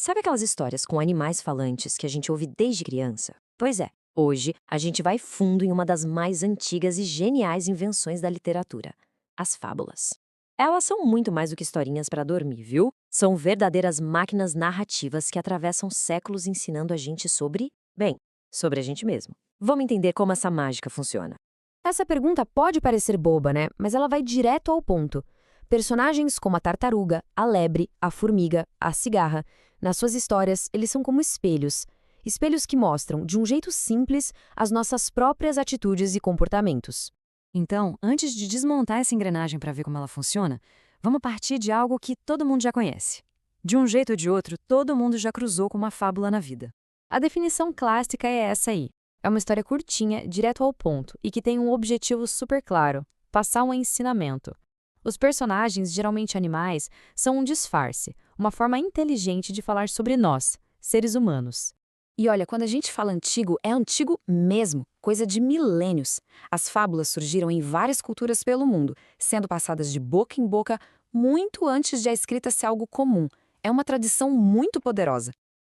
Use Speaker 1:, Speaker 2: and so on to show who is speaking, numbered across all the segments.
Speaker 1: Sabe aquelas histórias com animais falantes que a gente ouve desde criança? Pois é, hoje a gente vai fundo em uma das mais antigas e geniais invenções da literatura: as fábulas. Elas são muito mais do que historinhas para dormir, viu? São verdadeiras máquinas narrativas que atravessam séculos ensinando a gente sobre, bem, sobre a gente mesmo. Vamos entender como essa mágica funciona.
Speaker 2: Essa pergunta pode parecer boba, né? Mas ela vai direto ao ponto. Personagens como a tartaruga, a lebre, a formiga, a cigarra, nas suas histórias, eles são como espelhos. Espelhos que mostram, de um jeito simples, as nossas próprias atitudes e comportamentos.
Speaker 3: Então, antes de desmontar essa engrenagem para ver como ela funciona, vamos partir de algo que todo mundo já conhece. De um jeito ou de outro, todo mundo já cruzou com uma fábula na vida.
Speaker 2: A definição clássica é essa aí. É uma história curtinha, direto ao ponto, e que tem um objetivo super claro: passar um ensinamento. Os personagens, geralmente animais, são um disfarce, uma forma inteligente de falar sobre nós, seres humanos.
Speaker 4: E olha, quando a gente fala antigo, é antigo mesmo, coisa de milênios. As fábulas surgiram em várias culturas pelo mundo, sendo passadas de boca em boca muito antes de a escrita ser algo comum. É uma tradição muito poderosa.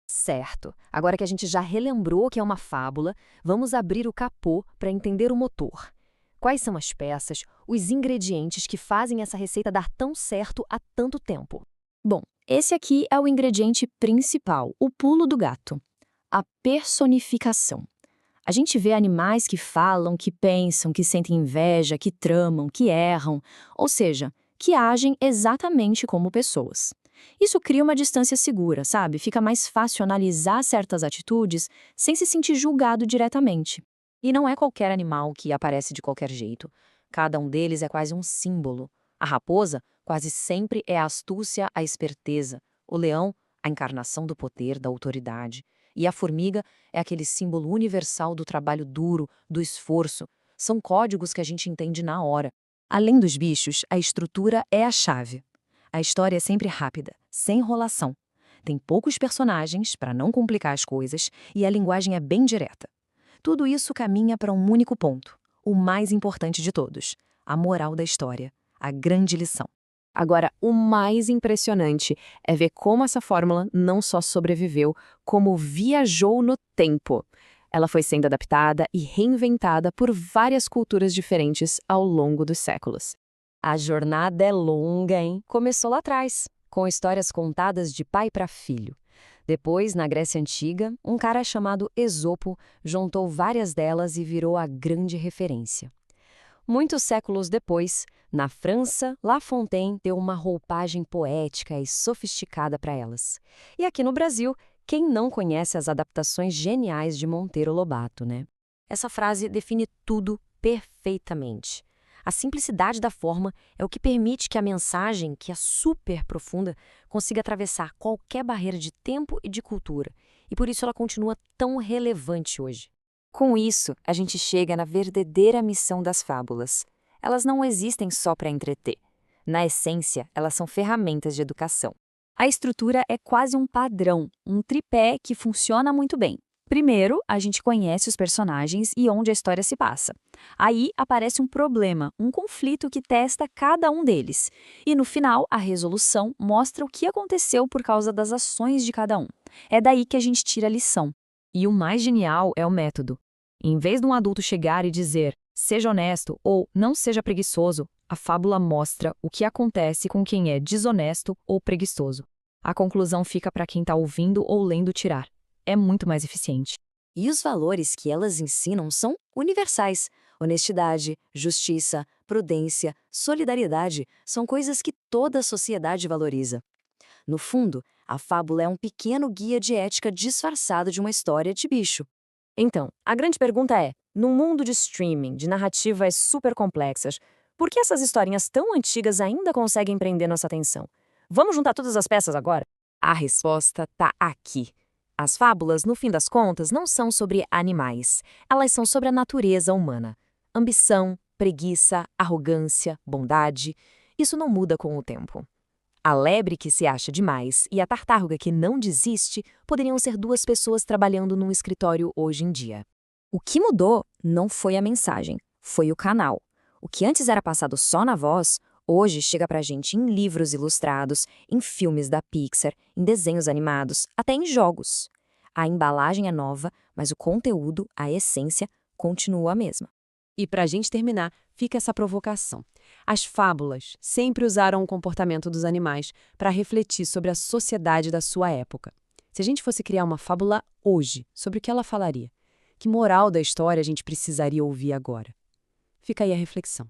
Speaker 2: Certo. Agora que a gente já relembrou que é uma fábula, vamos abrir o capô para entender o motor. Quais são as peças, os ingredientes que fazem essa receita dar tão certo há tanto tempo?
Speaker 4: Bom, esse aqui é o ingrediente principal, o pulo do gato: a personificação. A gente vê animais que falam, que pensam, que sentem inveja, que tramam, que erram, ou seja, que agem exatamente como pessoas. Isso cria uma distância segura, sabe? Fica mais fácil analisar certas atitudes sem se sentir julgado diretamente.
Speaker 1: E não é qualquer animal que aparece de qualquer jeito. Cada um deles é quase um símbolo. A raposa quase sempre é a astúcia, a esperteza. O leão, a encarnação do poder, da autoridade. E a formiga é aquele símbolo universal do trabalho duro, do esforço. São códigos que a gente entende na hora. Além dos bichos, a estrutura é a chave. A história é sempre rápida, sem enrolação. Tem poucos personagens, para não complicar as coisas, e a linguagem é bem direta. Tudo isso caminha para um único ponto, o mais importante de todos: a moral da história, a grande lição.
Speaker 2: Agora, o mais impressionante é ver como essa fórmula não só sobreviveu, como viajou no tempo. Ela foi sendo adaptada e reinventada por várias culturas diferentes ao longo dos séculos.
Speaker 1: A jornada é longa, hein? Começou lá atrás, com histórias contadas de pai para filho. Depois, na Grécia Antiga, um cara chamado Esopo juntou várias delas e virou a grande referência. Muitos séculos depois, na França, La Fontaine deu uma roupagem poética e sofisticada para elas. E aqui no Brasil, quem não conhece as adaptações geniais de Monteiro Lobato, né? Essa frase define tudo perfeitamente. A simplicidade da forma é o que permite que a mensagem, que é super profunda, consiga atravessar qualquer barreira de tempo e de cultura. E por isso ela continua tão relevante hoje.
Speaker 3: Com isso, a gente chega na verdadeira missão das fábulas. Elas não existem só para entreter. Na essência, elas são ferramentas de educação. A estrutura é quase um padrão, um tripé que funciona muito bem. Primeiro, a gente conhece os personagens e onde a história se passa. Aí aparece um problema, um conflito que testa cada um deles. E no final, a resolução mostra o que aconteceu por causa das ações de cada um. É daí que a gente tira a lição.
Speaker 2: E o mais genial é o método. Em vez de um adulto chegar e dizer "seja honesto" ou "não seja preguiçoso", a fábula mostra o que acontece com quem é desonesto ou preguiçoso. A conclusão fica para quem está ouvindo ou lendo tirar. É muito mais eficiente.
Speaker 1: E os valores que elas ensinam são universais. Honestidade, justiça, prudência, solidariedade são coisas que toda a sociedade valoriza. No fundo, a fábula é um pequeno guia de ética disfarçado de uma história de bicho. Então, a grande pergunta é: num mundo de streaming, de narrativas super complexas, por que essas historinhas tão antigas ainda conseguem prender nossa atenção? Vamos juntar todas as peças agora? A resposta está aqui. As fábulas, no fim das contas, não são sobre animais. Elas são sobre a natureza humana. Ambição, preguiça, arrogância, bondade. Isso não muda com o tempo. A lebre que se acha demais e a tartaruga que não desiste poderiam ser duas pessoas trabalhando num escritório hoje em dia. O que mudou não foi a mensagem, foi o canal. O que antes era passado só na voz, Hoje chega pra gente em livros ilustrados, em filmes da Pixar, em desenhos animados, até em jogos. A embalagem é nova, mas o conteúdo, a essência, continua a mesma.
Speaker 2: E para a gente terminar, fica essa provocação. As fábulas sempre usaram o comportamento dos animais para refletir sobre a sociedade da sua época. Se a gente fosse criar uma fábula hoje, sobre o que ela falaria? Que moral da história a gente precisaria ouvir agora? Fica aí a reflexão.